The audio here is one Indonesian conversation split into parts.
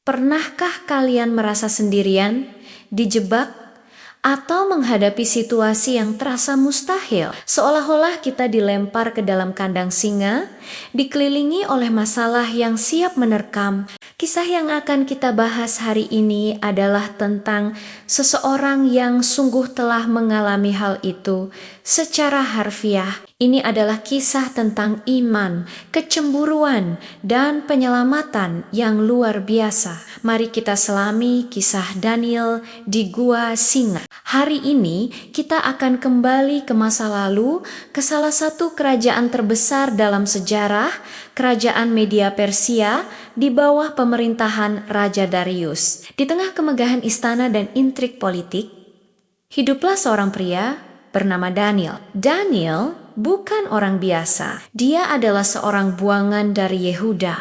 Pernahkah kalian merasa sendirian, dijebak, atau menghadapi situasi yang terasa mustahil? Seolah-olah kita dilempar ke dalam kandang singa, dikelilingi oleh masalah yang siap menerkam. Kisah yang akan kita bahas hari ini adalah tentang seseorang yang sungguh telah mengalami hal itu secara harfiah. Ini adalah kisah tentang iman, kecemburuan, dan penyelamatan yang luar biasa. Mari kita selami kisah Daniel di Gua Singa. Hari ini kita akan kembali ke masa lalu, ke salah satu kerajaan terbesar dalam sejarah, kerajaan Media Persia di bawah pemerintahan Raja Darius. Di tengah kemegahan istana dan intrik politik, hiduplah seorang pria bernama Daniel. Daniel bukan orang biasa. Dia adalah seorang buangan dari Yehuda.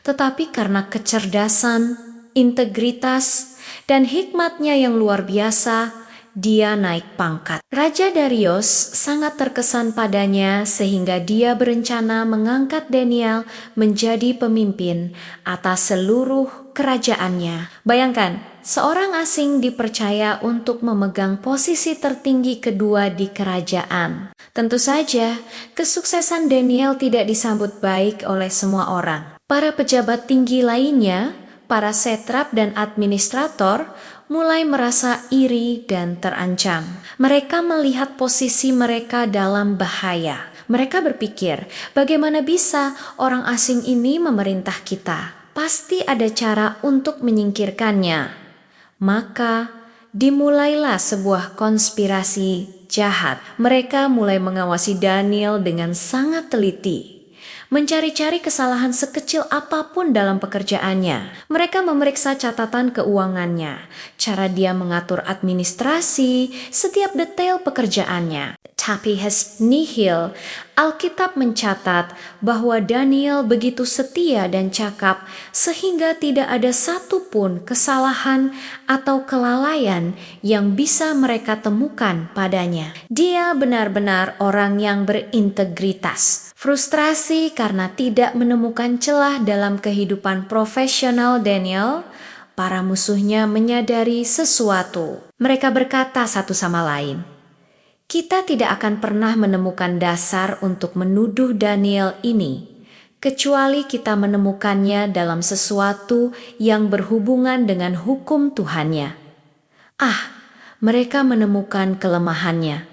Tetapi karena kecerdasan, integritas, dan hikmatnya yang luar biasa, dia naik pangkat. Raja Darius sangat terkesan padanya sehingga dia berencana mengangkat Daniel menjadi pemimpin atas seluruh kerajaannya. Bayangkan, seorang asing dipercaya untuk memegang posisi tertinggi kedua di kerajaan. Tentu saja, kesuksesan Daniel tidak disambut baik oleh semua orang. Para pejabat tinggi lainnya, para setrap dan administrator, mulai merasa iri dan terancam. Mereka melihat posisi mereka dalam bahaya. Mereka berpikir, bagaimana bisa orang asing ini memerintah kita? Pasti ada cara untuk menyingkirkannya. Maka dimulailah sebuah konspirasi jahat. Mereka mulai mengawasi Daniel dengan sangat teliti, mencari-cari kesalahan sekecil apapun dalam pekerjaannya. Mereka memeriksa catatan keuangannya, cara dia mengatur administrasi, setiap detail pekerjaannya. Tapi nihil, Alkitab mencatat bahwa Daniel begitu setia dan cakap sehingga tidak ada satupun kesalahan atau kelalaian yang bisa mereka temukan padanya. Dia benar-benar orang yang berintegritas. Frustrasi karena tidak menemukan celah dalam kehidupan profesional Daniel, para musuhnya menyadari sesuatu. Mereka berkata satu sama lain, "Kita tidak akan pernah menemukan dasar untuk menuduh Daniel ini, kecuali kita menemukannya dalam sesuatu yang berhubungan dengan hukum Tuhannya." Mereka menemukan kelemahannya,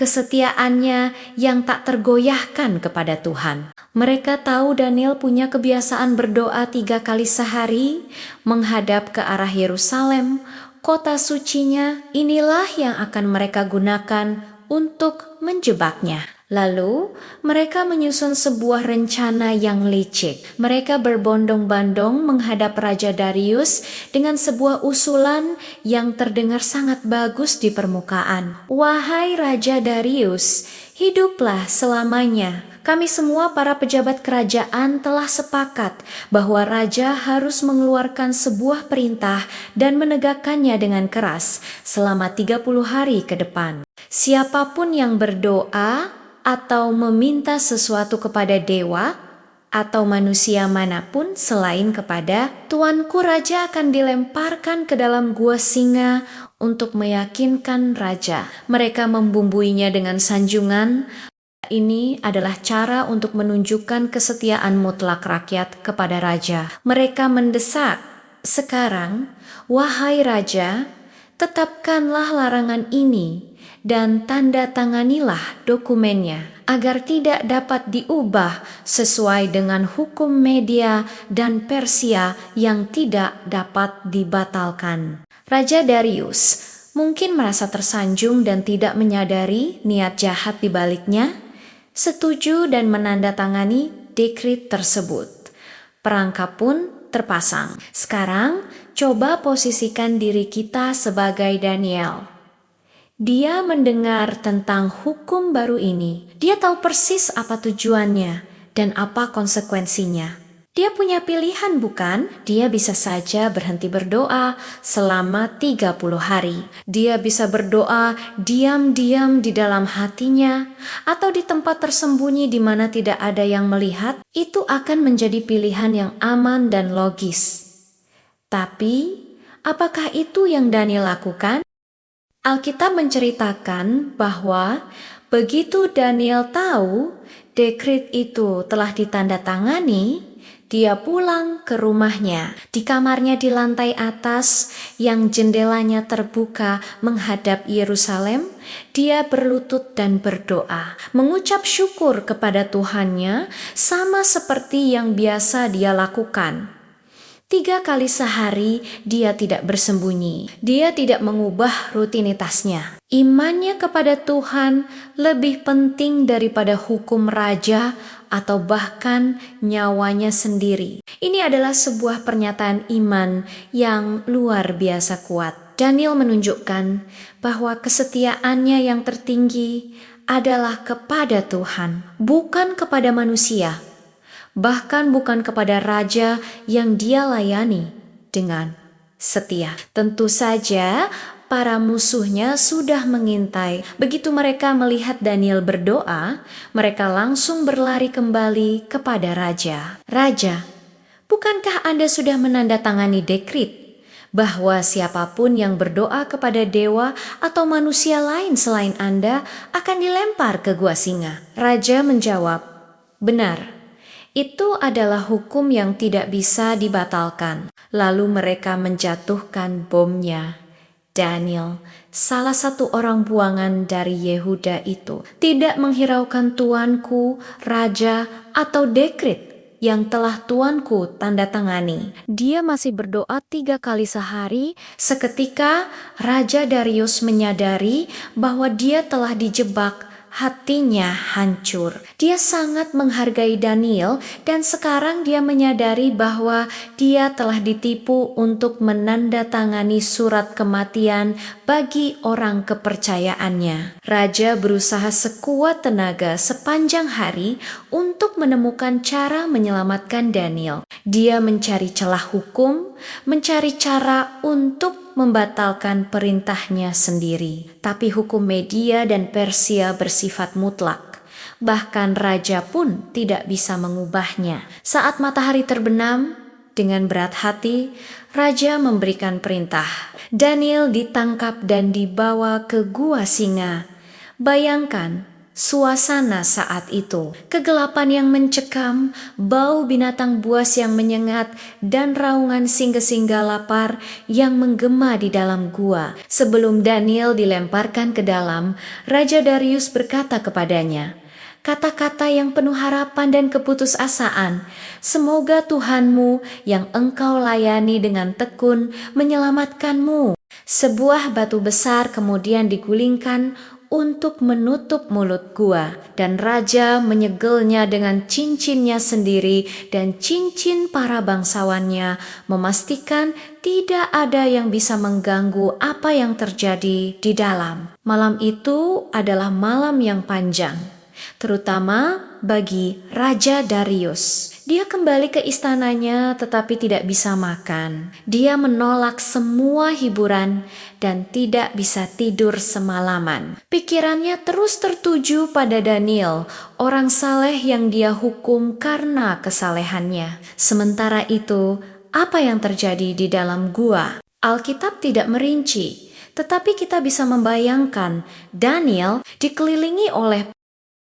kesetiaannya yang tak tergoyahkan kepada Tuhan. Mereka tahu Daniel punya kebiasaan berdoa 3 kali sehari, menghadap ke arah Yerusalem, kota sucinya. Inilah yang akan mereka gunakan untuk menjebaknya. Lalu mereka menyusun sebuah rencana yang licik. Mereka berbondong-bondong menghadap Raja Darius dengan sebuah usulan yang terdengar sangat bagus di permukaan. "Wahai Raja Darius, hiduplah selamanya. Kami semua para pejabat kerajaan telah sepakat bahwa raja harus mengeluarkan sebuah perintah dan menegakkannya dengan keras selama 30 hari ke depan. Siapapun yang berdoa atau meminta sesuatu kepada dewa atau manusia manapun selain kepada tuanku raja akan dilemparkan ke dalam gua singa untuk meyakinkan raja." Mereka membumbuinya dengan sanjungan. Ini adalah cara untuk menunjukkan kesetiaan mutlak rakyat kepada raja. Mereka mendesak, "Sekarang, wahai raja, tetapkanlah larangan ini dan tanda tanganilah dokumennya agar tidak dapat diubah sesuai dengan hukum Media dan Persia yang tidak dapat dibatalkan." Raja Darius mungkin merasa tersanjung dan tidak menyadari niat jahat di baliknya, setuju dan menandatangani dekret tersebut. Perangkap pun terpasang. Sekarang, coba posisikan diri kita sebagai Daniel. Dia mendengar tentang hukum baru ini. Dia tahu persis apa tujuannya dan apa konsekuensinya. Dia punya pilihan, bukan? Dia bisa saja berhenti berdoa selama 30 hari. Dia bisa berdoa diam-diam di dalam hatinya atau di tempat tersembunyi di mana tidak ada yang melihat. Itu akan menjadi pilihan yang aman dan logis. Tapi, apakah itu yang Daniel lakukan? Alkitab menceritakan bahwa begitu Daniel tahu dekret itu telah ditandatangani, dia pulang ke rumahnya. Di kamarnya di lantai atas yang jendelanya terbuka menghadap Yerusalem, dia berlutut dan berdoa, mengucap syukur kepada Tuhannya sama seperti yang biasa dia lakukan. 3 kali sehari dia tidak bersembunyi. Dia tidak mengubah rutinitasnya. Imannya kepada Tuhan lebih penting daripada hukum raja atau bahkan nyawanya sendiri. Ini adalah sebuah pernyataan iman yang luar biasa kuat. Daniel menunjukkan bahwa kesetiaannya yang tertinggi adalah kepada Tuhan, bukan kepada manusia. Bahkan bukan kepada raja yang dia layani dengan setia. Tentu saja para musuhnya sudah mengintai. Begitu mereka melihat Daniel berdoa, mereka langsung berlari kembali kepada raja. Raja, bukankah Anda sudah menandatangani dekret bahwa siapapun yang berdoa kepada dewa atau manusia lain selain Anda akan dilempar ke gua singa? Raja menjawab, benar. Itu adalah hukum yang tidak bisa dibatalkan. Lalu mereka menjatuhkan bomnya. Daniel, salah satu orang buangan dari Yehuda itu, tidak menghiraukan tuanku, raja, atau dekret yang telah tuanku tanda tangani. Dia masih berdoa 3 kali sehari. Seketika Raja Darius menyadari bahwa dia telah dijebak. Hatinya hancur. Dia sangat menghargai Daniel dan sekarang dia menyadari bahwa dia telah ditipu untuk menandatangani surat kematian bagi orang kepercayaannya. Raja berusaha sekuat tenaga sepanjang hari untuk menemukan cara menyelamatkan Daniel. Dia mencari celah hukum, mencari cara untuk membatalkan perintahnya sendiri. Tapi hukum Media dan Persia bersifat mutlak. Bahkan raja pun tidak bisa mengubahnya. Saat matahari terbenam, dengan berat hati, raja memberikan perintah. Daniel ditangkap dan dibawa ke gua singa. Bayangkan suasana saat itu, kegelapan yang mencekam, bau binatang buas yang menyengat, dan raungan singa-singa lapar yang menggema di dalam gua. Sebelum Daniel dilemparkan ke dalam, Raja Darius berkata kepadanya, kata-kata yang penuh harapan dan keputusasaan, semoga Tuhanmu yang engkau layani dengan tekun menyelamatkanmu. Sebuah batu besar kemudian digulingkan untuk menutup mulut gua, dan raja menyegelnya dengan cincinnya sendiri dan cincin para bangsawannya, memastikan tidak ada yang bisa mengganggu apa yang terjadi di dalam. Malam itu adalah malam yang panjang, terutama bagi Raja Darius. Dia kembali ke istananya tetapi tidak bisa makan. Dia menolak semua hiburan dan tidak bisa tidur semalaman. Pikirannya terus tertuju pada Daniel, orang saleh yang dia hukum karena kesalehannya. Sementara itu, apa yang terjadi di dalam gua? Alkitab tidak merinci, tetapi kita bisa membayangkan Daniel dikelilingi oleh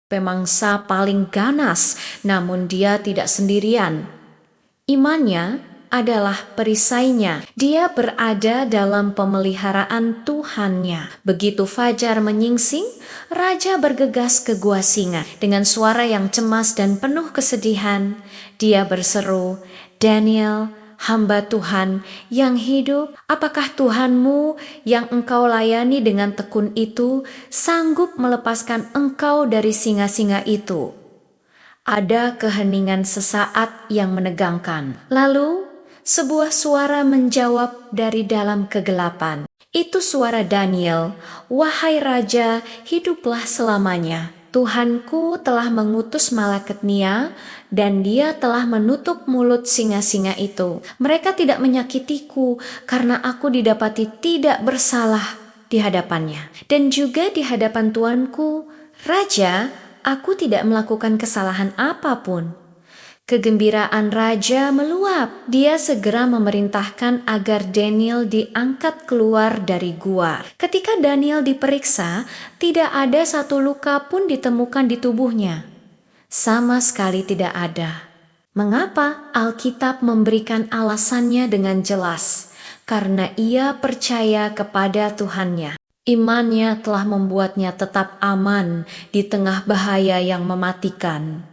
pemangsa paling ganas, namun dia tidak sendirian. Imannya adalah perisainya. Dia berada dalam pemeliharaan Tuhannya. Begitu fajar menyingsing, raja bergegas ke gua singa. Dengan suara yang cemas dan penuh kesedihan, dia berseru, Daniel, hamba Tuhan yang hidup, apakah Tuhanmu yang engkau layani dengan tekun itu sanggup melepaskan engkau dari singa-singa itu? Ada keheningan sesaat yang menegangkan. Lalu sebuah suara menjawab dari dalam kegelapan. Itu suara Daniel, wahai raja, hiduplah selamanya. Tuhanku telah mengutus malaikat Nia dan dia telah menutup mulut singa-singa itu. Mereka tidak menyakitiku karena aku didapati tidak bersalah di hadapannya. Dan juga di hadapan Tuanku, Raja, aku tidak melakukan kesalahan apapun. Kegembiraan raja meluap. Dia segera memerintahkan agar Daniel diangkat keluar dari gua. Ketika Daniel diperiksa, tidak ada satu luka pun ditemukan di tubuhnya. Sama sekali tidak ada. Mengapa? Alkitab memberikan alasannya dengan jelas. Karena ia percaya kepada Tuhannya. Imannya telah membuatnya tetap aman di tengah bahaya yang mematikan.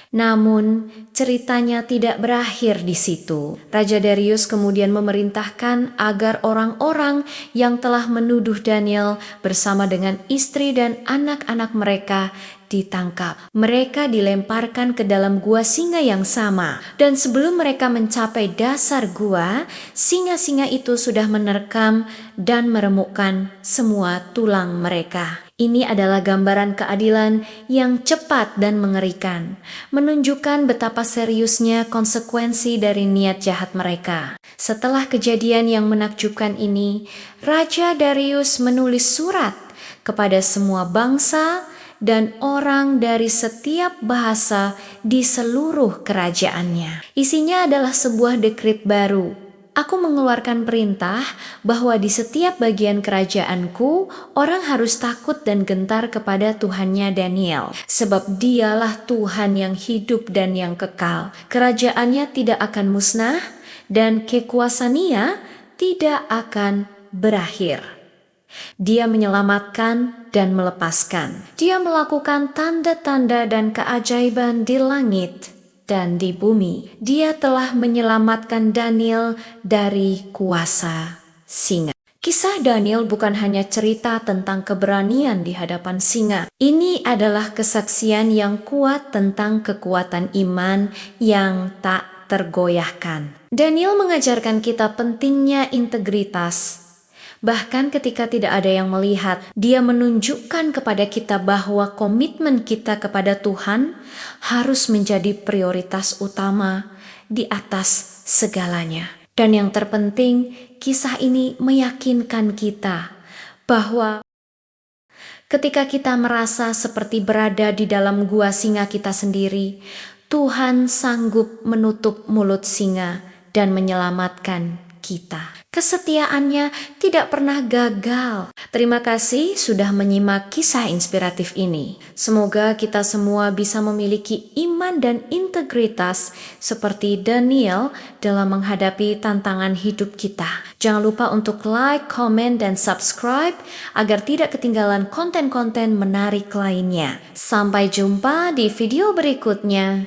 Namun, ceritanya tidak berakhir di situ. Raja Darius kemudian memerintahkan agar orang-orang yang telah menuduh Daniel bersama dengan istri dan anak-anak mereka ditangkap. Mereka dilemparkan ke dalam gua singa yang sama. Dan sebelum mereka mencapai dasar gua, singa-singa itu sudah menerkam dan meremukkan semua tulang mereka. Ini adalah gambaran keadilan yang cepat dan mengerikan, menunjukkan betapa seriusnya konsekuensi dari niat jahat mereka. Setelah kejadian yang menakjubkan ini, Raja Darius menulis surat kepada semua bangsa dan orang dari setiap bahasa di seluruh kerajaannya. Isinya adalah sebuah dekrit baru. Aku mengeluarkan perintah bahwa di setiap bagian kerajaanku, orang harus takut dan gentar kepada Tuhannya Daniel. Sebab dialah Tuhan yang hidup dan yang kekal. Kerajaannya tidak akan musnah dan kekuasaannya tidak akan berakhir. Dia menyelamatkan dan melepaskan. Dia melakukan tanda-tanda dan keajaiban di langit dan di bumi. Dia telah menyelamatkan Daniel dari kuasa singa. Kisah Daniel bukan hanya cerita tentang keberanian di hadapan singa. Ini adalah kesaksian yang kuat tentang kekuatan iman yang tak tergoyahkan. Daniel mengajarkan kita pentingnya integritas. Bahkan ketika tidak ada yang melihat, dia menunjukkan kepada kita bahwa komitmen kita kepada Tuhan harus menjadi prioritas utama di atas segalanya. Dan yang terpenting, kisah ini meyakinkan kita bahwa ketika kita merasa seperti berada di dalam gua singa kita sendiri, Tuhan sanggup menutup mulut singa dan menyelamatkan kita. Kesetiaannya tidak pernah gagal. Terima kasih sudah menyimak kisah inspiratif ini. Semoga kita semua bisa memiliki iman dan integritas seperti Daniel dalam menghadapi tantangan hidup kita. Jangan lupa untuk like, comment, dan subscribe agar tidak ketinggalan konten-konten menarik lainnya. Sampai jumpa di video berikutnya.